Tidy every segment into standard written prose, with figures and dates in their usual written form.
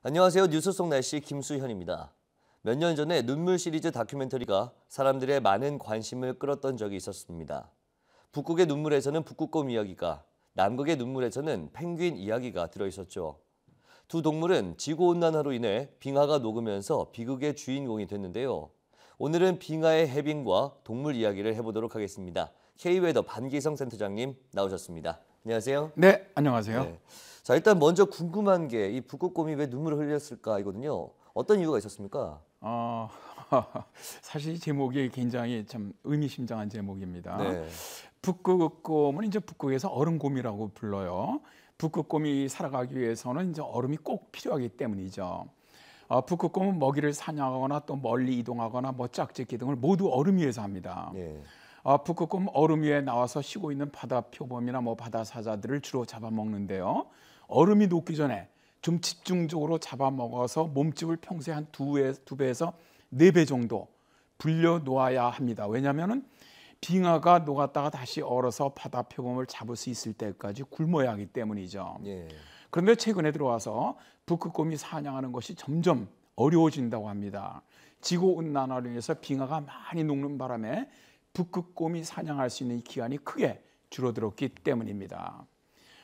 안녕하세요. 뉴스 속 날씨 김수현입니다. 몇 년 전에 눈물 시리즈 다큐멘터리가 사람들의 많은 관심을 끌었던 적이 있었습니다. 북극의 눈물에서는 북극곰 이야기가, 남극의 눈물에서는 펭귄 이야기가 들어있었죠. 두 동물은 지구온난화로 인해 빙하가 녹으면서 비극의 주인공이 됐는데요. 오늘은 빙하의 해빙과 동물 이야기를 해보도록 하겠습니다. K웨더 반기성 센터장님 나오셨습니다. 안녕하세요. 네, 안녕하세요. 네. 자, 일단 먼저 궁금한 게 이 북극곰이 왜 눈물을 흘렸을까이거든요. 어떤 이유가 있었습니까? 어, 사실 이 제목이 굉장히 참 의미심장한 제목입니다. 네. 북극곰은 이제 북극에서 얼음곰이라고 불러요. 북극곰이 살아가기 위해서는 이제 얼음이 꼭 필요하기 때문이죠. 북극곰은 먹이를 사냥하거나 또 멀리 이동하거나 뭐 짝짓기 등을 모두 얼음 위에서 합니다. 네. 북극곰 얼음 위에 나와서 쉬고 있는 바다 표범이나 뭐 바다 사자들을 주로 잡아먹는데요. 얼음이 녹기 전에 좀 집중적으로 잡아먹어서 몸집을 평소에 한 두 배에서 네 배 정도 불려 놓아야 합니다. 왜냐하면 빙하가 녹았다가 다시 얼어서 바다 표범을 잡을 수 있을 때까지 굶어야 하기 때문이죠. 예. 그런데 최근에 들어와서 북극곰이 사냥하는 것이 점점 어려워진다고 합니다. 지구온난화로 인해서 빙하가 많이 녹는 바람에 북극곰이 사냥할 수 있는 기간이 크게 줄어들었기 때문입니다.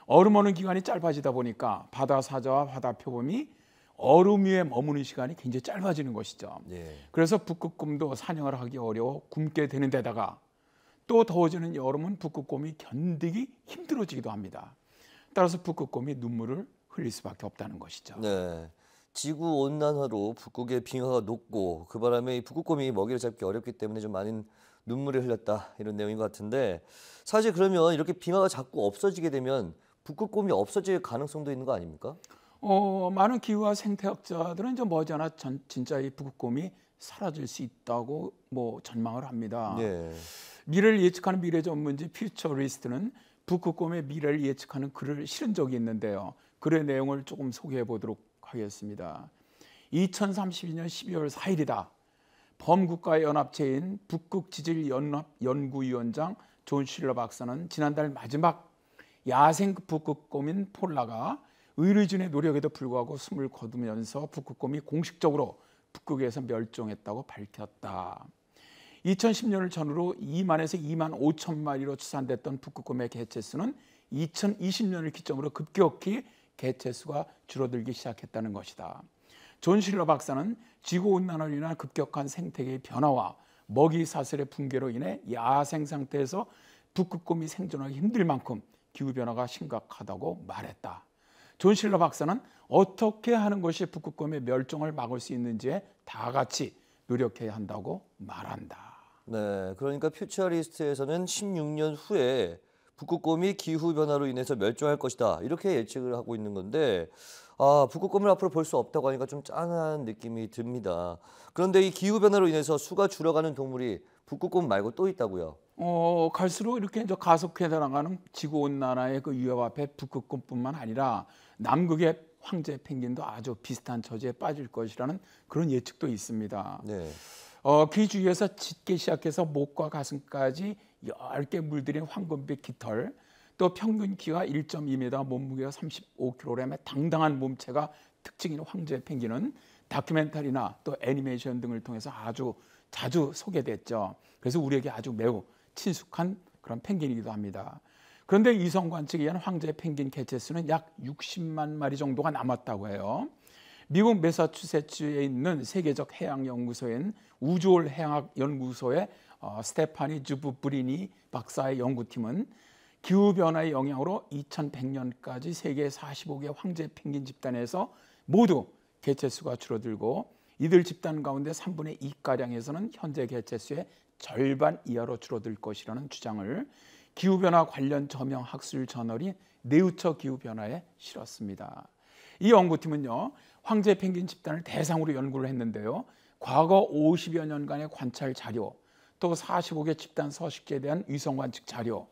얼음 어는 기간이 짧아지다 보니까 바다 사자와 바다 표범이 얼음 위에 머무는 시간이 굉장히 짧아지는 것이죠. 예. 그래서 북극곰도 사냥을 하기 어려워 굶게 되는 데다가 또 더워지는 여름은 북극곰이 견디기 힘들어지기도 합니다. 따라서 북극곰이 눈물을 흘릴 수밖에 없다는 것이죠. 네. 지구 온난화로 북극의 빙하가 녹고 그 바람에 이 북극곰이 먹이를 잡기 어렵기 때문에 좀 많은 눈물을 흘렸다 이런 내용인 것 같은데, 사실 그러면 이렇게 빙하가 자꾸 없어지게 되면 북극곰이 없어질 가능성도 있는 거 아닙니까? 많은 기후와 생태학자들은 이제 머지않아 진짜 이 북극곰이 사라질 수 있다고 뭐 전망을 합니다. 예. 미래를 예측하는 미래 전문지 퓨처리스트는 북극곰의 미래를 예측하는 글을 실은 적이 있는데요. 글의 내용을 조금 소개해 보도록 하겠습니다. 2032년 12월 4일이다. 범국가연합체인 북극지질연합연구위원장 존 실러 박사는 지난달 마지막 야생 북극곰인 폴라가 의료진의 노력에도 불구하고 숨을 거두면서 북극곰이 공식적으로 북극에서 멸종했다고 밝혔다. 2010년을 전후로 2만에서 2만 5천 마리로 추산됐던 북극곰의 개체수는 2020년을 기점으로 급격히 개체수가 줄어들기 시작했다는 것이다. 존 실러 박사는 지구온난화로 인한 급격한 생태계의 변화와 먹이 사슬의 붕괴로 인해 야생 상태에서 북극곰이 생존하기 힘들 만큼 기후변화가 심각하다고 말했다. 존 실러 박사는 어떻게 하는 것이 북극곰의 멸종을 막을 수 있는지에 다 같이 노력해야 한다고 말한다. 네. 그러니까 퓨처리스트에서는 16년 후에 북극곰이 기후변화로 인해서 멸종할 것이다 이렇게 예측을 하고 있는 건데, 북극곰을 앞으로 볼 수 없다고 하니까 좀 짠한 느낌이 듭니다. 그런데 이 기후변화로 인해서 수가 줄어가는 동물이 북극곰 말고 또 있다고요? 갈수록 이렇게 이제 가속해 나가는 지구온난화의 그 위협 앞에 북극곰뿐만 아니라 남극의 황제 펭귄도 아주 비슷한 처지에 빠질 것이라는 그런 예측도 있습니다. 네. 귀 주위에서 짙게 시작해서 목과 가슴까지 얇게 물들인 황금빛 깃털, 또 평균 키가 1.2m, 몸무게가 35kg의 당당한 몸체가 특징인 황제 펭귄은 다큐멘터리나 또 애니메이션 등을 통해서 아주 자주 소개됐죠. 그래서 우리에게 아주 매우 친숙한 그런 펭귄이기도 합니다. 그런데 위성 관측에 의한 황제 펭귄 개체수는 약 60만 마리 정도가 남았다고 해요. 미국 매사추세츠에 있는 세계적 해양연구소인 우주올 해양연구소의 스테파니 주브브리니 박사의 연구팀은 기후변화의 영향으로 2100년까지 세계 45개 황제 펭귄 집단에서 모두 개체수가 줄어들고 이들 집단 가운데 3분의 2가량에서는 현재 개체수의 절반 이하로 줄어들 것이라는 주장을 기후변화 관련 저명 학술 저널인 네이처 기후변화에 실었습니다. 이 연구팀은요, 황제 펭귄 집단을 대상으로 연구를 했는데요. 과거 50여 년간의 관찰 자료, 또 45개 집단 서식지에 대한 위성 관측 자료,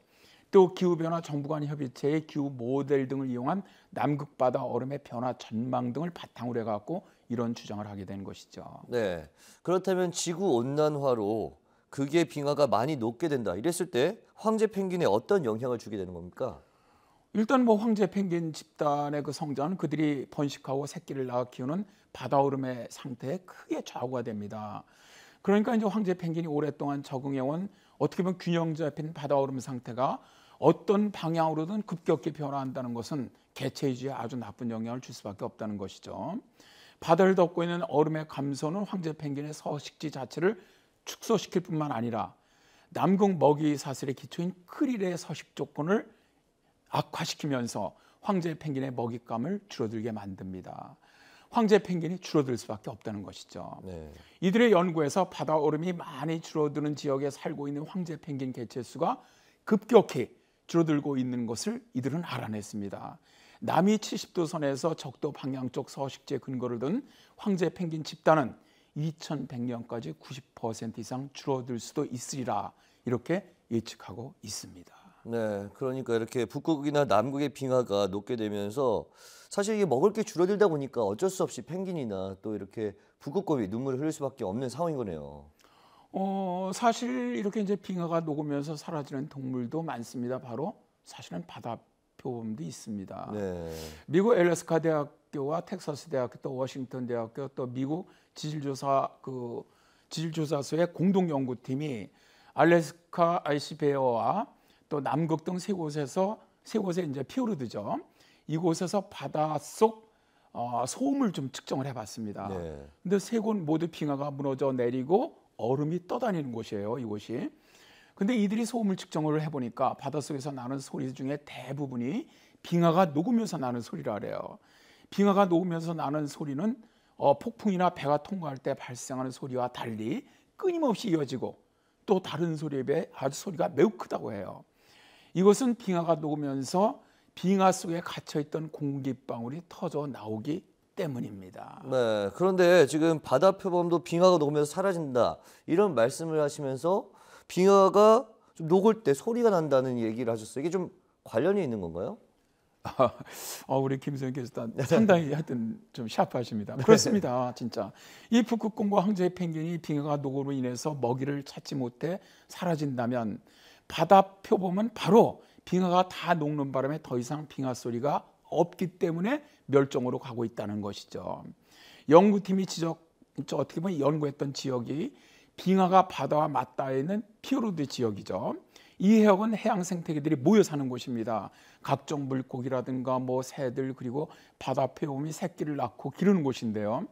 또 기후변화 정부 간 협의체의 기후 모델 등을 이용한 남극바다 얼음의 변화 전망 등을 바탕으로 해갖고 이런 주장을 하게 된 것이죠. 네. 그렇다면 지구 온난화로 극의 빙하가 많이 녹게 된다 이랬을 때 황제 펭귄에 어떤 영향을 주게 되는 겁니까? 일단 뭐 황제 펭귄 집단의 그 성장은 그들이 번식하고 새끼를 낳아 키우는 바다오름의 상태에 크게 좌우가 됩니다. 그러니까 이제 황제 펭귄이 오랫동안 적응해온 어떻게 보면 균형 잡힌 바다오름 상태가 어떤 방향으로든 급격히 변화한다는 것은 개체유지에 아주 나쁜 영향을 줄 수밖에 없다는 것이죠. 바다를 덮고 있는 얼음의 감소는 황제 펭귄의 서식지 자체를 축소시킬 뿐만 아니라 남극 먹이 사슬의 기초인 크릴의 서식 조건을 악화시키면서 황제 펭귄의 먹잇감을 줄어들게 만듭니다. 황제 펭귄이 줄어들 수밖에 없다는 것이죠. 네. 이들의 연구에서 바다 얼음이 많이 줄어드는 지역에 살고 있는 황제 펭귄 개체 수가 급격히 줄어들고 있는 것을 이들은 알아냈습니다. 남이 70도 선에서 적도 방향 쪽 서식지에 근거를 둔 황제 펭귄 집단은 2100년까지 90% 이상 줄어들 수도 있으리라 이렇게 예측하고 있습니다. 네, 그러니까 이렇게 북극이나 남극의 빙하가 녹게 되면서 사실 이게 먹을 게 줄어들다 보니까 어쩔 수 없이 펭귄이나 또 이렇게 북극곰이 눈물을 흘릴 수밖에 없는 상황인 거네요. 사실 이렇게 이제 빙하가 녹으면서 사라지는 동물도 많습니다. 바로 사실은 바다 표범도 있습니다. 네. 미국 엘래스카 대학교와 텍사스 대학교 또 워싱턴 대학교 또 미국 지질조사소의 공동 연구팀이 알래스카 아이스베어와 또 남극 등 세 곳에 이제 피오르드죠. 이곳에서 바닷속 소음을 좀 측정을 해봤습니다. 네. 근데 세 곳 모두 빙하가 무너져 내리고 얼음이 떠다니는 곳이에요. 이곳이. 근데 이들이 소음을 측정을 해보니까 바닷속에서 나는 소리 중에 대부분이 빙하가 녹으면서 나는 소리라래요. 빙하가 녹으면서 나는 소리는 폭풍이나 배가 통과할 때 발생하는 소리와 달리 끊임없이 이어지고 또 다른 소리에 비해 아주 소리가 매우 크다고 해요. 이것은 빙하가 녹으면서 빙하 속에 갇혀있던 공기방울이 터져 나오기 때문입니다. 네, 그런데 지금 바다 표범도 빙하가 녹으면서 사라진다 이런 말씀을 하시면서 빙하가 좀 녹을 때 소리가 난다는 얘기를 하셨어요. 이게 좀 관련이 있는 건가요? 우리 김수현 교수도 상당히 하여튼 좀 샤프하십니다. 그렇습니다. 진짜 이 북극곰과 황제 펭귄이 빙하가 녹음으로 인해서 먹이를 찾지 못해 사라진다면 바다 표범은 바로 빙하가 다 녹는 바람에 더 이상 빙하 소리가 없기 때문에 멸종으로 가고 있다는 것이죠. 연구팀이 어떻게 보면 연구했던 지역이 빙하가 바다와 맞닿아 있는 피오르드 지역이죠. 이 해역은 해양 생태계들이 모여 사는 곳입니다. 각종 물고기라든가 새들 그리고 바다 표범이 새끼를 낳고 기르는 곳인데요.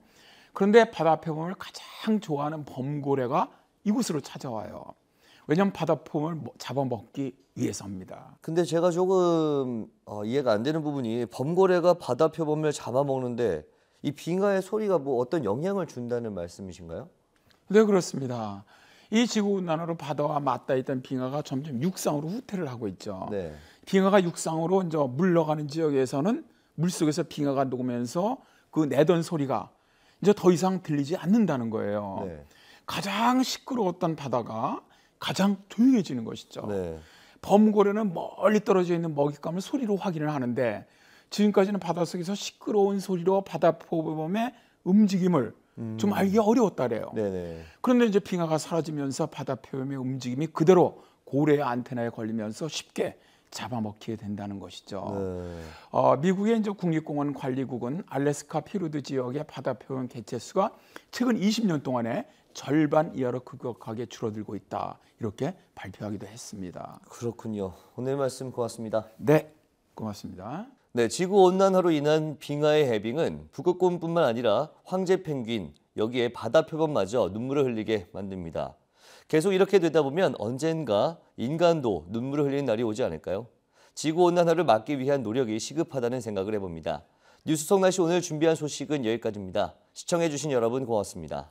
그런데 바다 표범을 가장 좋아하는 범고래가 이곳으로 찾아와요. 왜냐하면 바다 표범을 잡아먹기 위해서입니다. 근데 제가 조금 이해가 안 되는 부분이 범고래가 바다 표범을 잡아먹는데 이 빙하의 소리가 어떤 영향을 준다는 말씀이신가요? 네, 그렇습니다. 이 지구온난화로 바다와 맞닿아 있던 빙하가 점점 육상으로 후퇴를 하고 있죠. 네. 빙하가 육상으로 이제 물러가는 지역에서는 물속에서 빙하가 녹으면서 그 내던 소리가 이제 더 이상 들리지 않는다는 거예요. 네. 가장 시끄러웠던 바다가 가장 조용해지는 것이죠. 네. 범고래는 멀리 떨어져 있는 먹잇감을 소리로 확인을 하는데 지금까지는 바닷속에서 시끄러운 소리로 바다 표범의 움직임을 좀 알기가 어려웠다래요. 네네. 그런데 이제 빙하가 사라지면서 바다 표범의 움직임이 그대로 고래의 안테나에 걸리면서 쉽게 잡아먹히게 된다는 것이죠. 네. 미국의 이제 국립공원 관리국은 알래스카 피오르드 지역의 바다 표범 개체 수가 최근 20년 동안에 절반 이하로 급격하게 줄어들고 있다. 이렇게 발표하기도 했습니다. 그렇군요. 오늘 말씀 고맙습니다. 네, 고맙습니다. 네, 지구온난화로 인한 빙하의 해빙은 북극곰뿐만 아니라 황제 펭귄, 여기에 바다 표범마저 눈물을 흘리게 만듭니다. 계속 이렇게 되다 보면 언젠가 인간도 눈물을 흘리는 날이 오지 않을까요? 지구온난화를 막기 위한 노력이 시급하다는 생각을 해봅니다. 뉴스 성날씨 오늘 준비한 소식은 여기까지입니다. 시청해주신 여러분 고맙습니다.